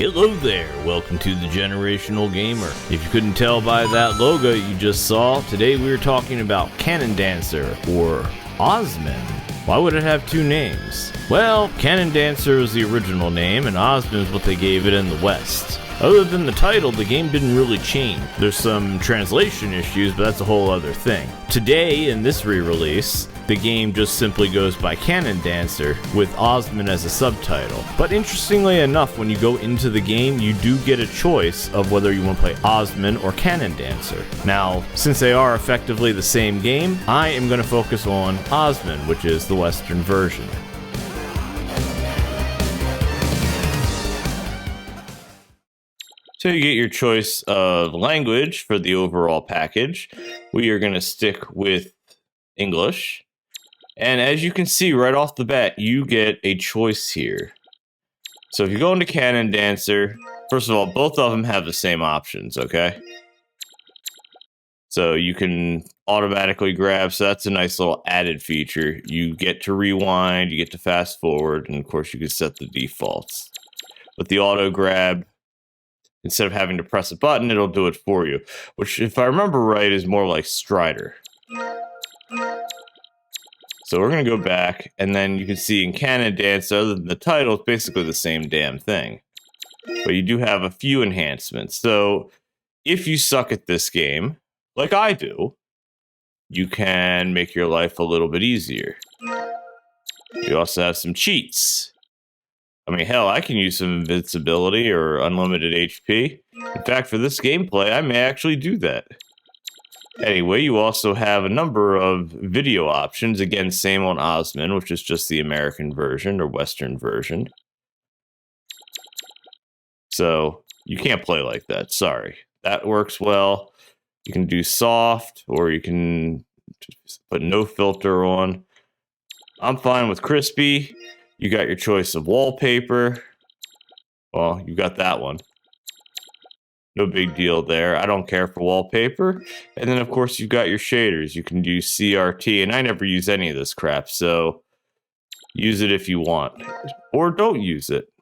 Hello there, welcome to the Generational Gamer. If you couldn't tell by that logo you just saw, today we're talking about Cannon Dancer, or Osman. Why would it have two names? Well, Cannon Dancer is the original name, and Osman is what they gave it in the West. Other than the title, the game didn't really change. There's some translation issues, but that's a whole other thing. Today, in this re-release, the game just simply goes by Cannon Dancer, with Osman as a subtitle. But interestingly enough, when you go into the game, you do get a choice of whether you want to play Osman or Cannon Dancer. Now, since they are effectively the same game, I am going to focus on Osman, which is the Western version. So you get your choice of language for the overall package. We are going to stick with English. And as you can see right off the bat, you get a choice here. So if you go into Cannon Dancer, first of all, both of them have the same options, okay? So you can automatically grab, so that's a nice little added feature. You get to rewind, you get to fast forward, and of course you can set the defaults. But the auto grab, instead of having to press a button, it'll do it for you. Which, if I remember right, is more like Strider. So we're going to go back, and then you can see in Cannon Dance, other than the title, it's basically the same damn thing. But you do have a few enhancements. So if you suck at this game, like I do, you can make your life a little bit easier. You also have some cheats. I mean, hell, I can use some invincibility or unlimited HP. In fact, for this gameplay, I may actually do that. Anyway, you also have a number of video options. Again, same on Osman, which is just the American version or Western version. So you can't play like that, sorry. That works well. You can do soft, or you can just put no filter on. I'm fine with crispy. You got your choice of wallpaper. Well, you got that one. No big deal there. I don't care for wallpaper. And then, of course, you've got your shaders. You can do CRT, and I never use any of this crap, so use it if you want. Or don't use it.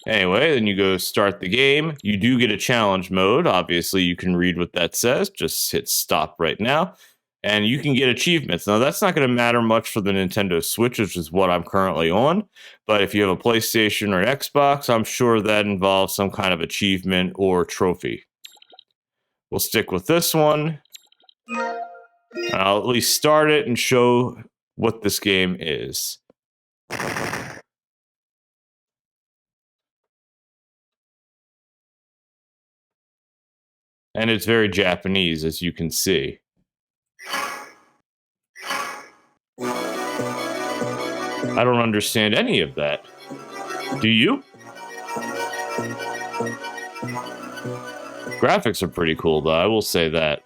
Anyway, then you go start the game. You do get a challenge mode. Obviously, you can read what that says. Just hit stop right now. And you can get achievements. Now, that's not going to matter much for the Nintendo Switch, which is what I'm currently on. But if you have a PlayStation or an Xbox, I'm sure that involves some kind of achievement or trophy. We'll stick with this one. I'll at least start it and show what this game is. And it's very Japanese, as you can see. I don't understand any of that. Do you? Graphics are pretty cool, though, I will say that.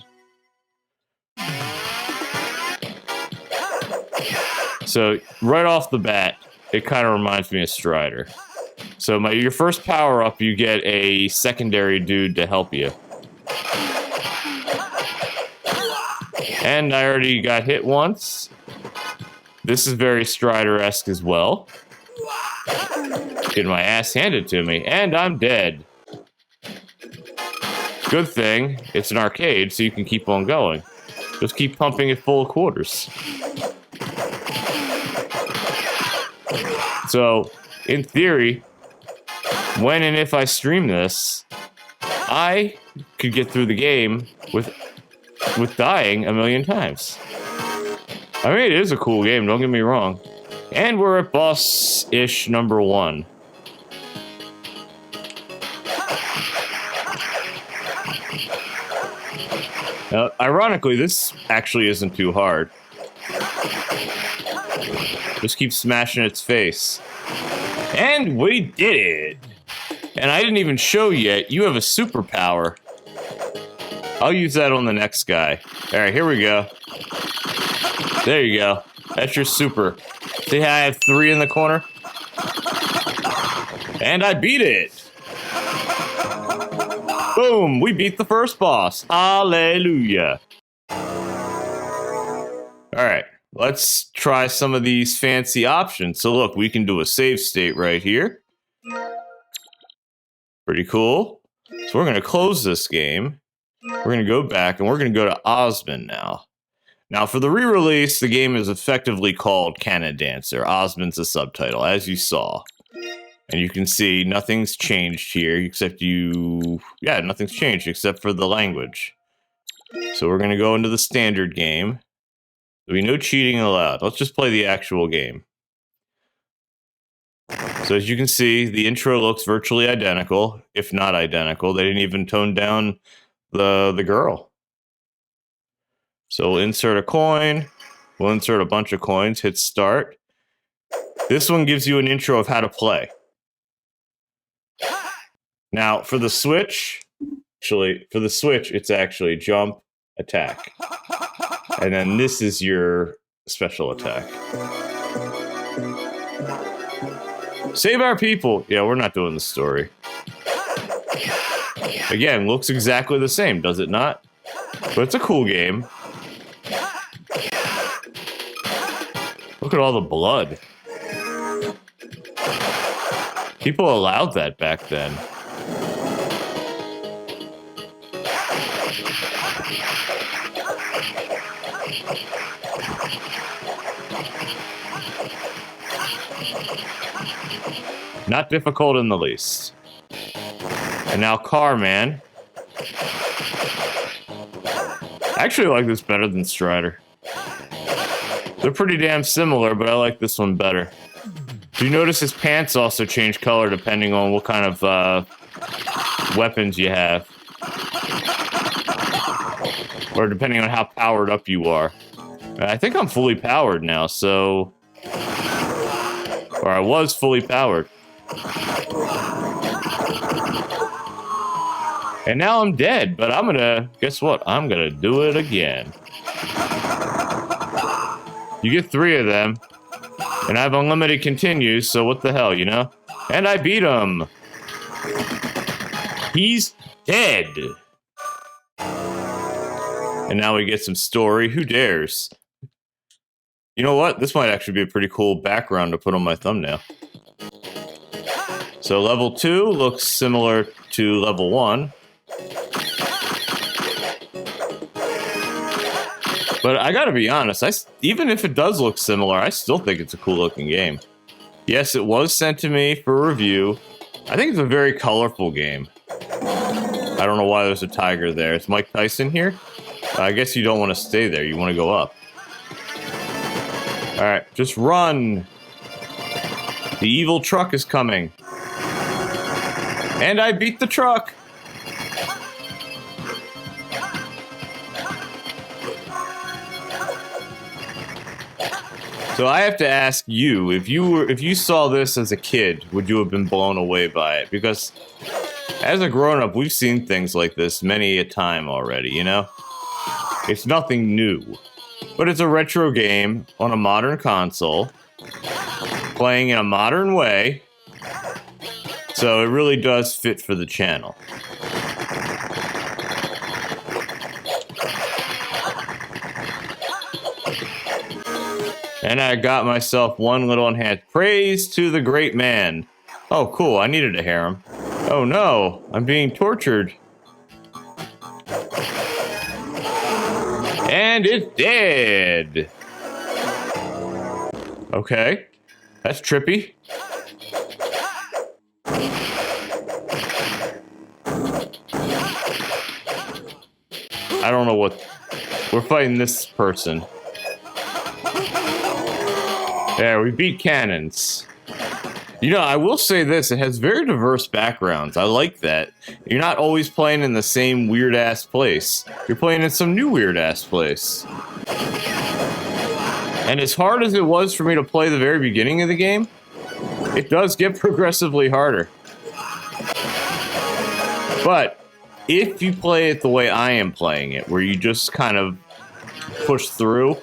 So, right off the bat, it kind of reminds me of Strider. So, your first power-up, you get a secondary dude to help you. And I already got hit once. This is very Strider-esque as well. Getting my ass handed to me, and I'm dead. Good thing, it's an arcade, so you can keep on going. Just keep pumping it full of quarters. So, in theory, when and if I stream this, I could get through the game with dying a million times. I mean, it is a cool game, don't get me wrong. And we're at boss-ish number 1. Now, ironically, this actually isn't too hard. Just keep smashing its face. And we did it! And I didn't even show yet, you have a superpower. I'll use that on the next guy. Alright, here we go. There you go. That's your super. See how I have 3 in the corner? And I beat it! Boom! We beat the first boss. Hallelujah! Alright. let's try some of these fancy options. So look, we can do a save state right here. Pretty cool. So we're going to close this game. We're going to go back and we're going to go to Osman now. Now for the re-release, the game is effectively called Cannon Dancer. Osman's the subtitle, as you saw. And you can see nothing's changed here except nothing's changed except for the language. So we're going to go into the standard game. There'll be no cheating allowed. Let's just play the actual game. So as you can see, the intro looks virtually identical, if not identical. They didn't even tone down the girl. So we'll insert a coin. We'll insert a bunch of coins. Hit start. This one gives you an intro of how to play. Now, for the Switch, it's actually jump, attack. And then this is your special attack. Save our people. Yeah, we're not doing the story. Again, looks exactly the same, does it not? But it's a cool game. Look at all the blood. People allowed that back then. Not difficult in the least. And now Carman. I actually like this better than Strider. They're pretty damn similar, but I like this one better. Do you notice his pants also change color depending on what kind of weapons you have? Or depending on how powered up you are. I think I'm fully powered now, so... Or I was fully powered. And now I'm dead, but I'm gonna... Guess what? I'm gonna do it again. You get 3 of them. And I have unlimited continues, so what the hell, you know? And I beat him! He's dead! And now we get some story. Who dares? You know what? This might actually be a pretty cool background to put on my thumbnail. So level 2 looks similar to level 1. But I gotta be honest, even if it does look similar, I still think it's a cool looking game. Yes, it was sent to me for review. I think it's a very colorful game. I don't know why there's a tiger there. Is Mike Tyson here? I guess you don't want to stay there. You want to go up. Alright, just run. The evil truck is coming. And I beat the truck. So I have to ask you, if you saw this as a kid, would you have been blown away by it? Because as a grown-up, we've seen things like this many a time already, you know? It's nothing new. But it's a retro game on a modern console, playing in a modern way, so it really does fit for the channel. And I got myself one little enhanced. Praise to the great man. Oh, cool. I needed a harem. Oh, no. I'm being tortured. And it's dead. Okay. That's trippy. I don't know what... We're fighting this person. There, we beat cannons. You know, I will say this, it has very diverse backgrounds. I like that. You're not always playing in the same weird-ass place. You're playing in some new weird-ass place. And as hard as it was for me to play the very beginning of the game, it does get progressively harder. But if you play it the way I am playing it, where you just kind of push through,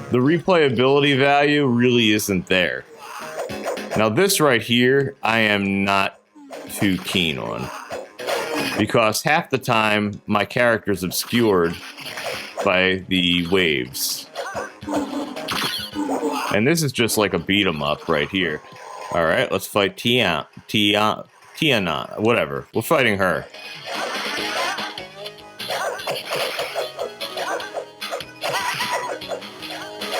the replayability value really isn't there. Now this right here, I am not too keen on. Because half the time, my character's obscured by the waves. And this is just like a beat 'em up right here. All right, let's fight Tiana, whatever. We're fighting her.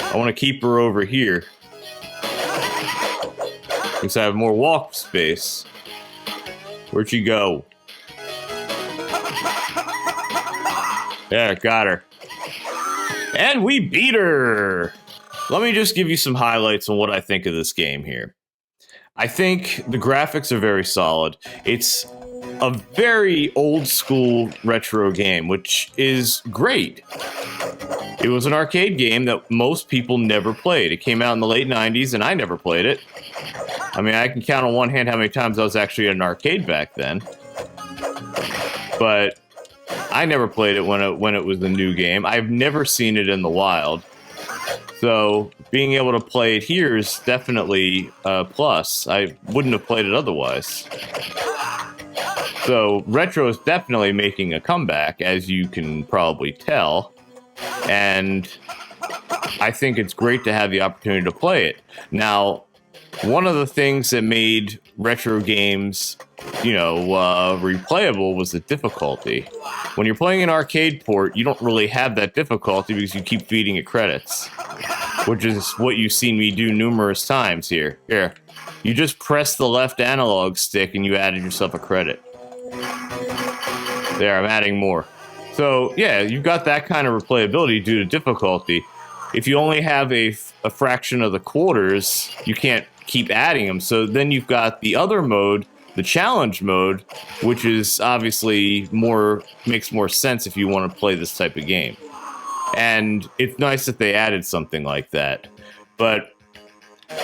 I want to keep her over here because I have more walk space. Where'd she go? Yeah, got her. And we beat her! Let me just give you some highlights on what I think of this game here. I think the graphics are very solid. It's a very old school retro game, which is great. It was an arcade game that most people never played. It came out in the late 90s and I never played it. I mean, I can count on one hand how many times I was actually at an arcade back then. But I never played it when it was a new game. I've never seen it in the wild. So being able to play it here is definitely a plus. I wouldn't have played it otherwise. So retro is definitely making a comeback, as you can probably tell. And I think it's great to have the opportunity to play it. Now, one of the things that made retro games, replayable was the difficulty. When you're playing an arcade port, you don't really have that difficulty because you keep feeding it credits, which is what you've seen me do numerous times here. Here, you just press the left analog stick and you added yourself a credit. There, I'm adding more. So, yeah, you've got that kind of replayability due to difficulty. If you only have a fraction of the quarters, you can't keep adding them. So then you've got the other mode, the challenge mode, which is obviously makes more sense if you want to play this type of game. And it's nice that they added something like that. But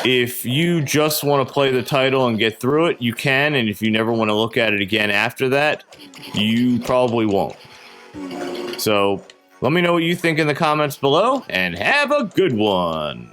if you just want to play the title and get through it, you can. And if you never want to look at it again after that, you probably won't. So let me know what you think in the comments below, and have a good one.